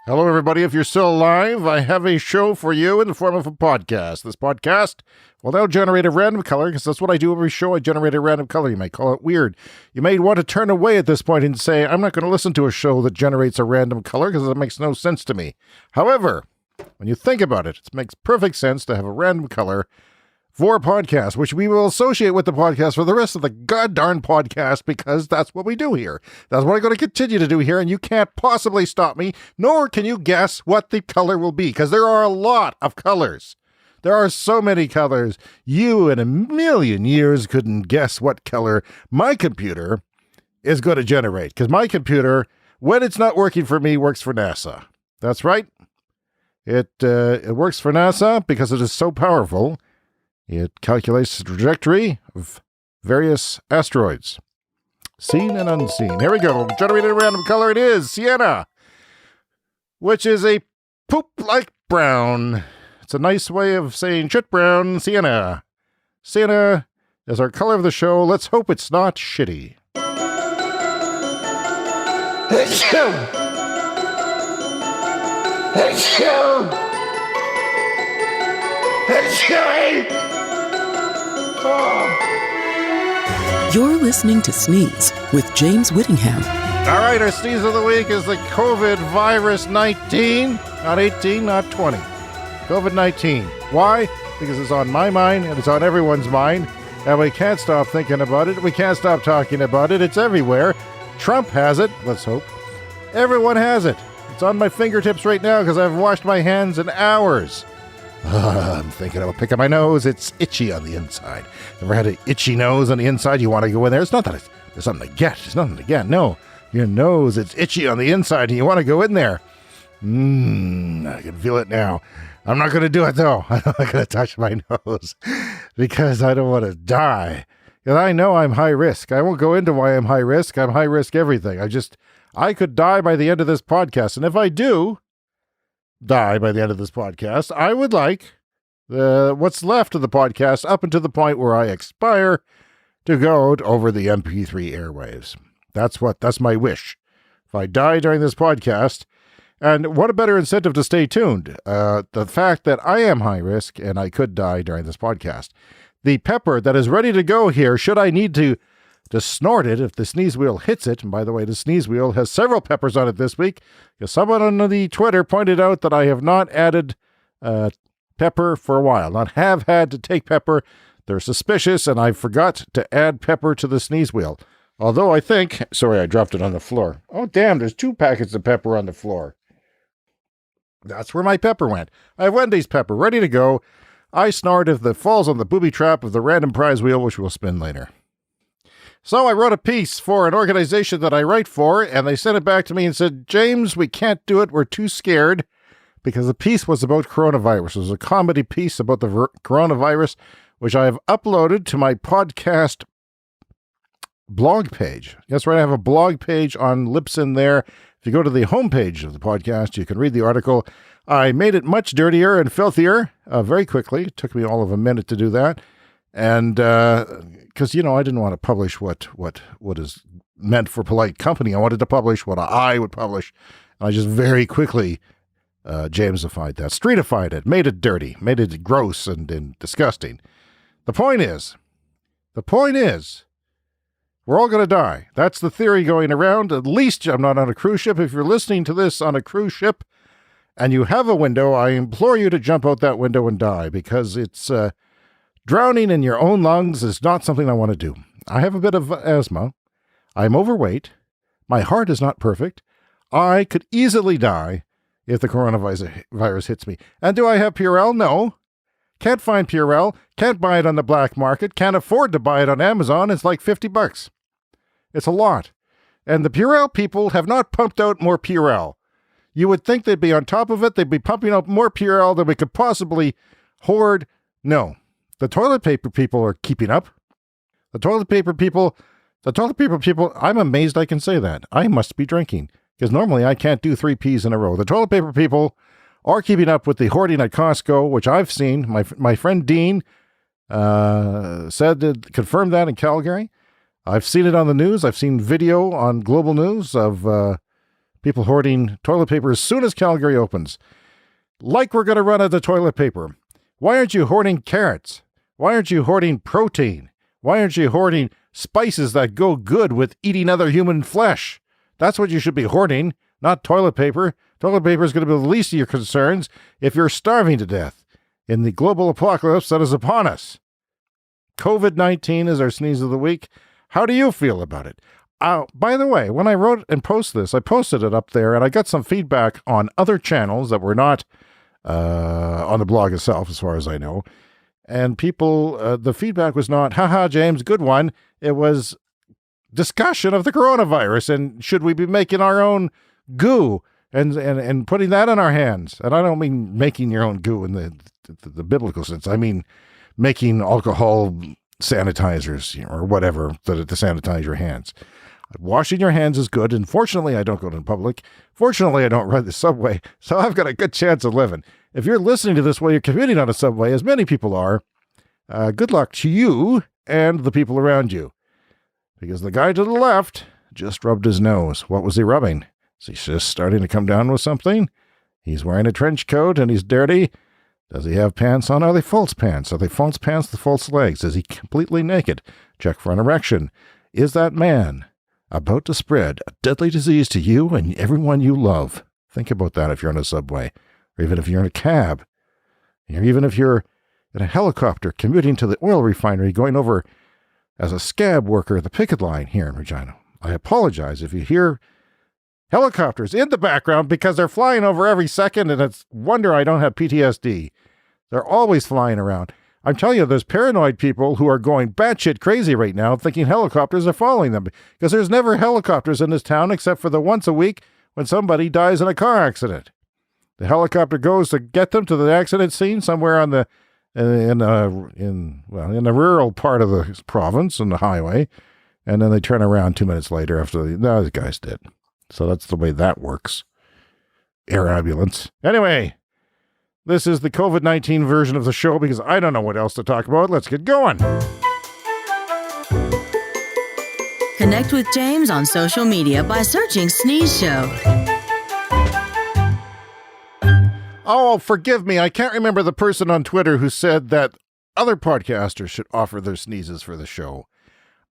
Hello, everybody. If you're still alive, I have a show for you in the form of a podcast. This podcast, well, they'll generate a random color, because that's what I do every show. I generate a random color. You may call it weird. You may want to turn away at this point and say, I'm not going to listen to a show that generates a random color, because it makes no sense to me. However, when you think about it, it makes perfect sense to have a random color for a podcast, which we will associate with the podcast for the rest of the goddamn podcast, because that's what we do here. That's what I'm going to continue to do here, and you can't possibly stop me, nor can you guess what the color will be, because there are a lot of colors. There are so many colors. You in a million years couldn't guess what color my computer is going to generate, because my computer, when it's not working for me, works for NASA. That's right. It works for NASA because it is so powerful. It calculates the trajectory of various asteroids, seen and unseen. Here we go. Generated a random color. It is sienna, which is a poop-like brown. It's a nice way of saying shit brown. Sienna. Sienna is our color of the show. Let's hope it's not shitty. You're listening to Sneeze with James Whittingham. All right, our sneeze of the week is the COVID-19. Not 18, not 20. COVID-19. Why? Because it's on my mind and it's on everyone's mind. And we can't stop thinking about it. We can't stop talking about it. It's everywhere. Trump has it. Let's hope. Everyone has it. It's on my fingertips right now because I've washed my hands in hours. I'm thinking about picking my nose. It's itchy on the inside. Ever had an itchy nose on the inside? You want to go in there? It's not that there's something to get. There's nothing to get. No. Your nose, it's itchy on the inside and you want to go in there. I can feel it now. I'm not going to do it, though. I'm not going to touch my nose because I don't want to die. Because I know I'm high risk. I won't go into why I'm high risk. I'm high risk everything. I could die by the end of this podcast. And if I do die by the end of this podcast, I would like what's left of the podcast up until the point where I expire to go over the MP3 airwaves. That's my wish. If I die during this podcast, and what a better incentive to stay tuned. The fact that I am high risk and I could die during this podcast. The pepper that is ready to go here, should I need to snort it if the sneeze wheel hits it. And by the way, the sneeze wheel has several peppers on it this week, because someone on the Twitter pointed out that I have not added pepper for a while. Not have had to take pepper. They're suspicious, and I forgot to add pepper to the sneeze wheel. Although I think, sorry, I dropped it on the floor. Oh, damn, there's 2 packets of pepper on the floor. That's where my pepper went. I have Wendy's pepper ready to go. I snort if it falls on the booby trap of the random prize wheel, which we'll spin later. So I wrote a piece for an organization that I write for, and they sent it back to me and said, James, we can't do it. We're too scared, because the piece was about coronavirus. It was a comedy piece about the coronavirus, which I have uploaded to my podcast blog page. That's right. I have a blog page on Libsyn there. If you go to the homepage of the podcast, you can read the article. I made it much dirtier and filthier very quickly. It took me all of a minute to do that. And because, I didn't want to publish what is meant for polite company. I wanted to publish what I would publish. And I just very quickly Jamesified that, streetified it, made it dirty, made it gross and disgusting. The point is, we're all going to die. That's the theory going around. At least I'm not on a cruise ship. If you're listening to this on a cruise ship and you have a window, I implore you to jump out that window and die, because it's drowning in your own lungs is not something I want to do. I have a bit of asthma. I'm overweight. My heart is not perfect. I could easily die if the coronavirus hits me. And do I have Purell? No. Can't find Purell. Can't buy it on the black market. Can't afford to buy it on Amazon. It's like $50. It's a lot. And the Purell people have not pumped out more Purell. You would think they'd be on top of it. They'd be pumping out more Purell than we could possibly hoard. No. The toilet paper people are keeping up. The toilet paper people, I'm amazed I can say that. I must be drinking, because normally I can't do 3 Ps in a row. The toilet paper people are keeping up with the hoarding at Costco, which I've seen. My friend Dean confirmed that in Calgary. I've seen it on the news. I've seen video on Global News of People hoarding toilet paper as soon as Calgary opens. Like we're going to run out of toilet paper. Why aren't you hoarding carrots? Why aren't you hoarding protein? Why aren't you hoarding spices that go good with eating other human flesh? That's what you should be hoarding, not toilet paper. Toilet paper is going to be the least of your concerns if you're starving to death in the global apocalypse that is upon us. COVID-19 is our sneeze of the week. How do you feel about it? By the way, when I wrote and posted this, I posted it up there, and I got some feedback on other channels that were not on the blog itself, as far as I know. And people, the feedback was not, haha, James, good one. It was discussion of the coronavirus, and should we be making our own goo and putting that in our hands? And I don't mean making your own goo in the biblical sense. I mean making alcohol sanitizers or whatever to sanitize your hands. Washing your hands is good, and fortunately, I don't go to the public. Fortunately, I don't ride the subway, so I've got a good chance of living. If you're listening to this while you're commuting on a subway, as many people are, good luck to you and the people around you. Because the guy to the left just rubbed his nose. What was he rubbing? Is he just starting to come down with something? He's wearing a trench coat and he's dirty. Does he have pants on? Are they false pants? Are they false pants with false legs? Is he completely naked? Check for an erection. Is that man about to spread a deadly disease to you and everyone you love? Think about that if you're on a subway, or even if you're in a cab, or even if you're in a helicopter commuting to the oil refinery going over as a scab worker at the picket line here in Regina. I apologize if you hear helicopters in the background because they're flying over every second, and it's wonder I don't have PTSD. They're always flying around. I'm telling you, there's paranoid people who are going batshit crazy right now thinking helicopters are following them because there's never helicopters in this town except for the once a week when somebody dies in a car accident. The helicopter goes to get them to the accident scene somewhere on the in the rural part of the province on the highway, and then they turn around 2 minutes later after the guy's dead. So that's the way that works. Air ambulance. Anyway, this is the COVID-19 version of the show because I don't know what else to talk about. Let's get going. Connect with James on social media by searching Sneeze Show. Oh, forgive me. I can't remember the person on Twitter who said that other podcasters should offer their sneezes for the show.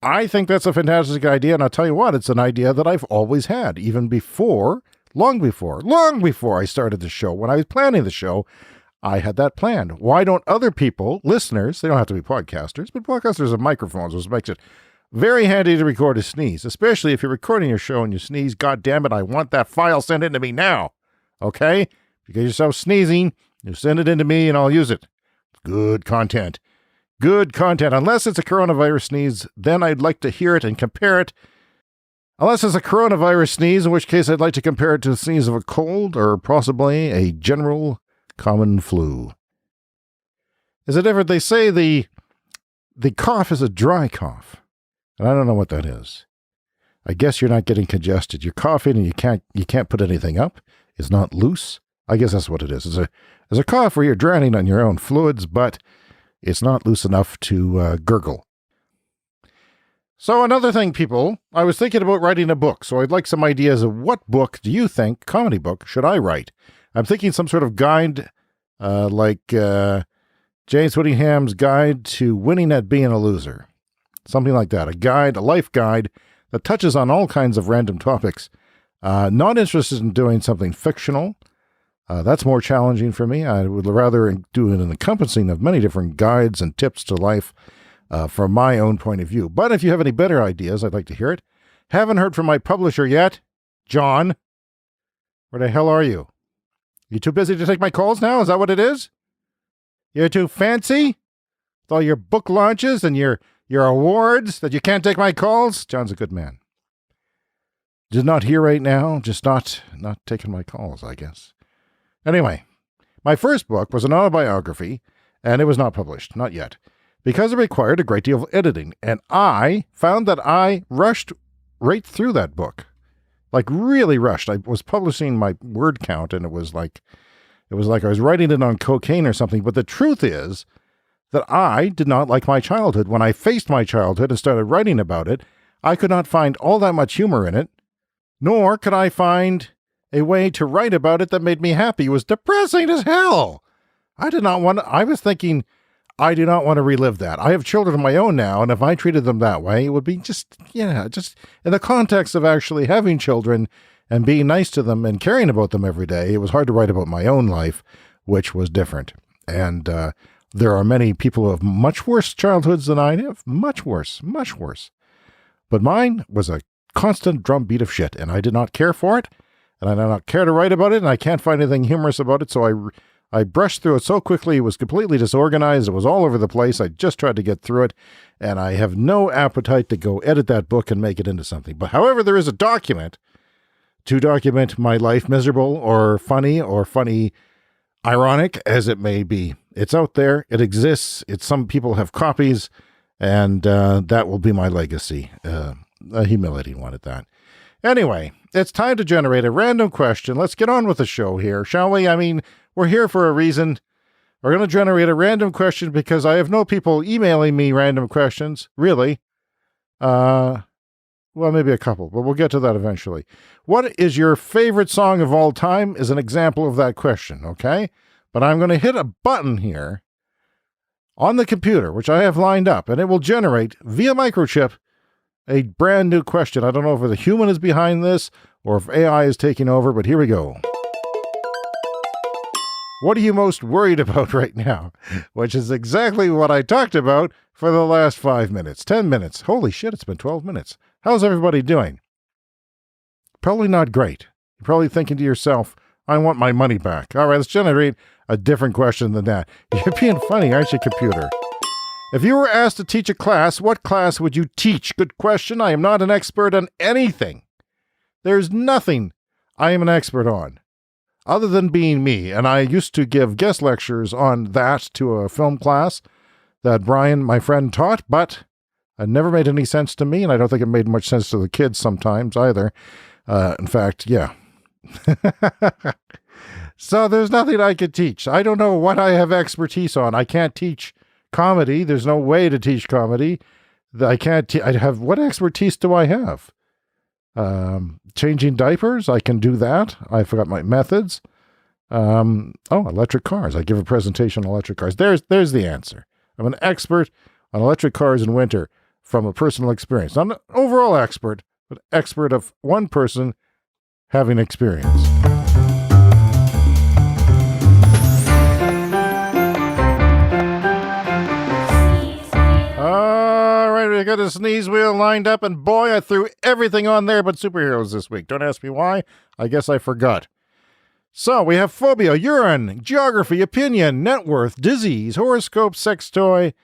I think that's a fantastic idea, and I'll tell you what, it's an idea that I've always had, even long before I started the show. When I was planning the show, I had that planned. Why don't other people, listeners, they don't have to be podcasters, but podcasters have microphones, which makes it very handy to record a sneeze, especially if you're recording your show and you sneeze. God damn it, I want that file sent in to me now, okay? If you get yourself sneezing, you send it in to me and I'll use it. Good content. Good content. Unless it's a coronavirus sneeze, then I'd like to hear it and compare it. Unless it's a coronavirus sneeze, in which case I'd like to compare it to the sneeze of a cold or possibly a general common flu. Is it different? They say the cough is a dry cough. And I don't know what that is. I guess you're not getting congested. You're coughing and you can't put anything up. It's not loose. I guess that's what it is. It's a cough where you're drowning on your own fluids, but it's not loose enough to gurgle. So another thing, people, I was thinking about writing a book, so I'd like some ideas of what book do you think, comedy book, should I write? I'm thinking some sort of guide like James Whittingham's Guide to Winning at Being a Loser. Something like that, a life guide that touches on all kinds of random topics. Not interested in doing something fictional. That's more challenging for me. I would rather do an encompassing of many different guides and tips to life from my own point of view. But if you have any better ideas, I'd like to hear it. Haven't heard from my publisher yet. John, where the hell are you? You too busy to take my calls now? Is that what it is? You're too fancy? With all your book launches and your awards that you can't take my calls? John's a good man. Just not here right now. Just not taking my calls, I guess. Anyway, my first book was an autobiography, and it was not published, not yet, because it required a great deal of editing, and I found that I rushed right through that book, like really rushed. I was publishing my word count, and it was like I was writing it on cocaine or something, but the truth is that I did not like my childhood. When I faced my childhood and started writing about it, I could not find all that much humor in it, nor could I find a way to write about it that made me happy. It was depressing as hell. I was thinking, I do not want to relive that. I have children of my own now, and if I treated them that way, it would be just in the context of actually having children and being nice to them and caring about them every day. It was hard to write about my own life, which was different. And there are many people who have much worse childhoods than I have. Much worse. But mine was a constant drumbeat of shit, and I did not care for it, and I did not care to write about it, and I can't find anything humorous about it, so I brushed through it so quickly. It was completely disorganized. It was all over the place. I just tried to get through it, and I have no appetite to go edit that book and make it into something. But however, there is a document to document my life, miserable or funny ironic as it may be. It's out there. It exists. Some people have copies, and that will be my legacy. A humility one at that. Anyway, it's time to generate a random question. Let's get on with the show here, shall we? I mean, we're here for a reason. We're going to generate a random question because I have no people emailing me random questions, really. Well, maybe a couple, but we'll get to that eventually. What is your favorite song of all time is an example of that question, okay? But I'm going to hit a button here on the computer, which I have lined up, and it will generate, via microchip, a brand new question. I don't know if the human is behind this or if AI is taking over, but here we go. What are you most worried about right now? Which is exactly what I talked about for the last 5 minutes, 10 minutes. Holy shit, it's been 12 minutes. How's everybody doing? Probably not great. You're probably thinking to yourself, I want my money back. All right, let's generate a different question than that. You're being funny, aren't you, computer? If you were asked to teach a class, what class would you teach? Good question. I am not an expert on anything. There's nothing I am an expert on, other than being me. And I used to give guest lectures on that to a film class that Brian, my friend, taught, but it never made any sense to me, and I don't think it made much sense to the kids sometimes either. In fact, yeah. So there's nothing I could teach. I don't know what I have expertise on. I can't teach comedy. There's no way to teach comedy. I can't. I have. What expertise do I have? Changing diapers. I can do that. I forgot my methods. Electric cars. I give a presentation on electric cars. There's the answer. I'm an expert on electric cars in winter from a personal experience. Not an overall expert, but expert of one person having experience. All right, we got a sneeze wheel lined up, and boy, I threw everything on there but superheroes this week. Don't ask me why. I guess I forgot. So we have phobia, urine, geography, opinion, net worth, disease, horoscope, sex toy,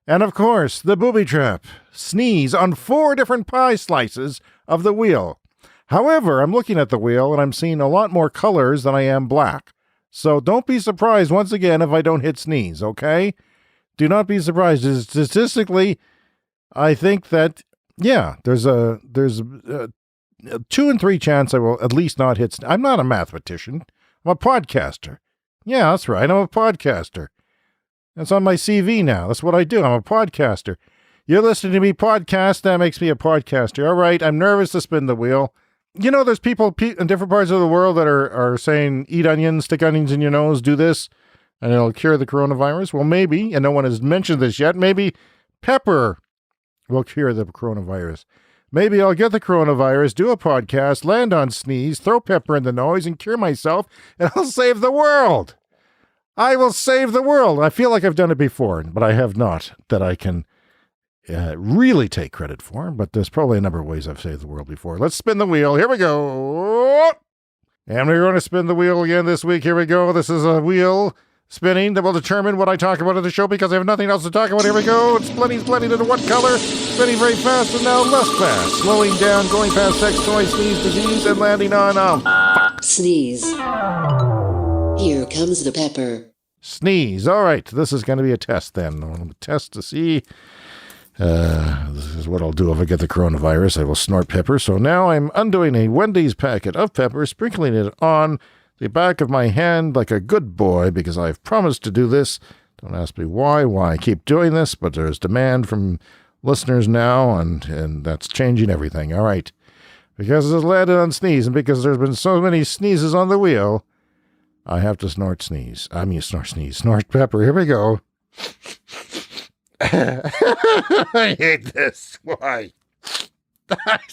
and of course, the booby trap. Sneeze on 4 different pie slices of the wheel. However, I'm looking at the wheel and I'm seeing a lot more colors than I am black. So don't be surprised once again if I don't hit sneeze, okay? Do not be surprised. Statistically, I think that, there's a 2 in 3 chance I will at least not hit sneeze. I'm not a mathematician. I'm a podcaster. Yeah, that's right. I'm a podcaster. That's on my CV now. That's what I do. I'm a podcaster. You're listening to me podcast. That makes me a podcaster. All right. I'm nervous to spin the wheel. You know, there's people in different parts of the world that are saying, eat onions, stick onions in your nose, do this, and it'll cure the coronavirus. Well, maybe, and no one has mentioned this yet, maybe pepper will cure the coronavirus. Maybe I'll get the coronavirus, do a podcast, land on sneeze, throw pepper in the nose, and cure myself, and I'll save the world. I will save the world. I feel like I've done it before, but I have not, that I can really take credit for. But there's probably a number of ways I've saved the world before. Let's spin the wheel. Here we go. And we're going to spin the wheel again this week. Here we go. This is a wheel spinning that will determine what I talk about in the show because I have nothing else to talk about. Here we go. It's spinning into what color? Spinning very fast and now less fast. Slowing down, going past sex, toy, sneeze, disease, and landing on sneeze. Here comes the pepper. Sneeze. All right. This is going to be a test then. A test to see. This is what I'll do if I get the coronavirus. I will snort pepper. So now I'm undoing a Wendy's packet of pepper, sprinkling it on the back of my hand like a good boy because I've promised to do this. Don't ask me why I keep doing this, but there's demand from listeners now, and that's changing everything. All right. because it's landed on Sneeze, and because there's been so many sneezes on the wheel, I have to snort pepper. Here we go. I hate this. Why?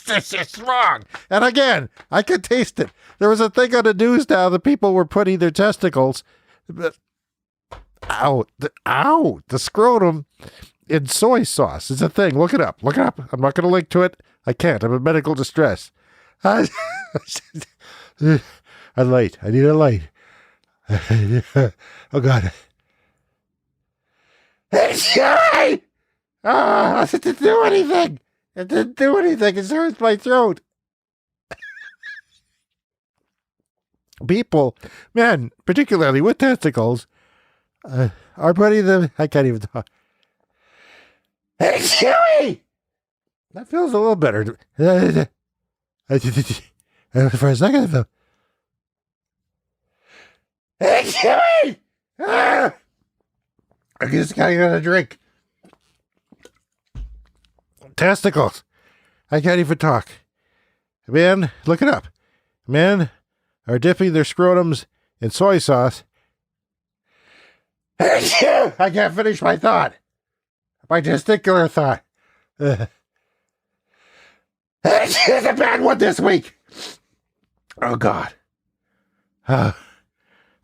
This is wrong. And again, I could taste it. There was a thing on the news now that people were putting their testicles out, the scrotum in soy sauce. It's a thing. Look it up. I'm not going to link to it. I can't. I'm in medical distress. I'm late. I need a light. Oh, God. It didn't do anything. It didn't do anything. It hurts my throat. People, man, particularly with testicles, our buddy, I can't even talk. Hey, Chewy! That feels a little better. For a second, though. Hey, Chewy! I just gotta get a drink. Testicles. I can't even talk. Men, look it up. Men are dipping their scrotums in soy sauce. I can't finish my thought. My testicular thought. It's a bad one this week. Oh, God.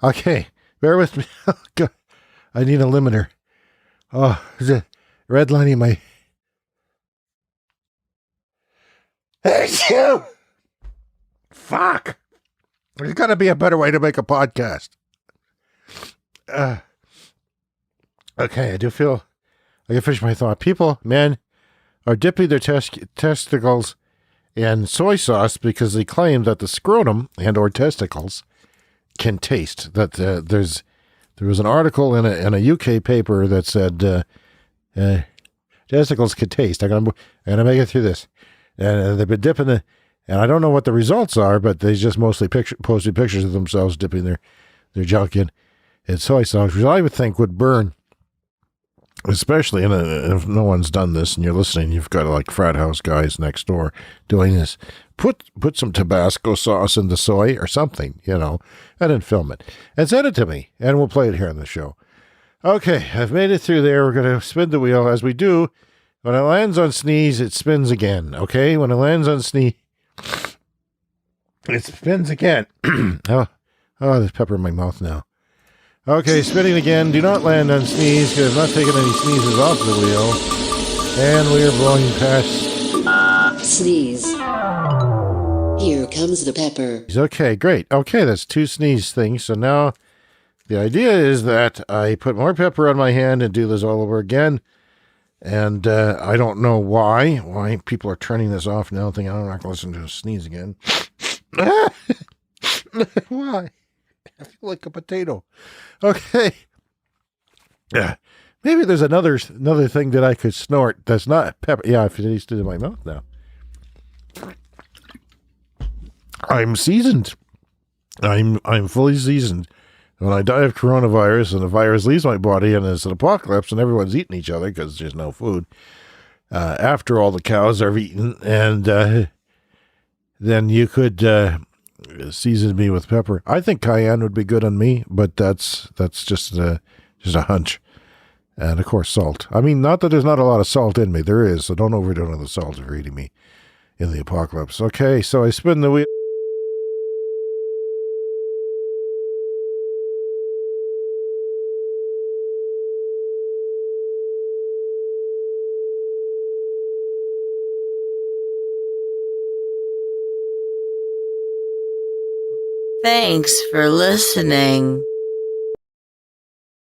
Okay. Bear with me. Oh, God. I need a limiter. Oh, there's a red line in my... Fuck. There's got to be a better way to make a podcast. Okay, I do feel I can finish my thought. Men are dipping their testicles in soy sauce because they claim that the scrotum and or testicles can taste. That there was an article in a UK paper that said testicles can taste. I'm gonna make it through this. And they've been dipping and I don't know what the results are, but they just mostly posted pictures of themselves dipping their junk in soy sauce, which I would think would burn. Especially if no one's done this and you're listening, you've got like frat house guys next door doing this. Put some Tabasco sauce in the soy or something, and then film it and send it to me, and we'll play it here on the show. Okay, I've made it through there. We're going to spin the wheel as we do. When it lands on Sneeze, it spins again. Okay, when it lands on Sneeze, it spins again. Oh, there's pepper in my mouth now. Okay, spinning again. Do not land on Sneeze, because I'm not taking any sneezes off the wheel. And we are blowing past... Sneeze. Here comes the pepper. Okay, great. Okay, that's 2 sneeze things. So now the idea is that I put more pepper on my hand and do this all over again. And I don't know why people are turning this off now, thinking I'm not going to listen to a sneeze again. Why? I feel like a potato. Okay. Yeah. Maybe there's another thing that I could snort that's not pepper. Yeah, I've tasted it in my mouth now. I'm seasoned. I'm fully seasoned. When I die of coronavirus and the virus leaves my body and it's an apocalypse and everyone's eating each other because there's no food, after all the cows are eaten, and then you could season me with pepper. I think cayenne would be good on me, but that's just a hunch. And of course, salt. I mean, not that there's not a lot of salt in me. There is, so don't overdo it on the salt if you're eating me in the apocalypse. Okay, so I spin the wheel. Thanks for listening.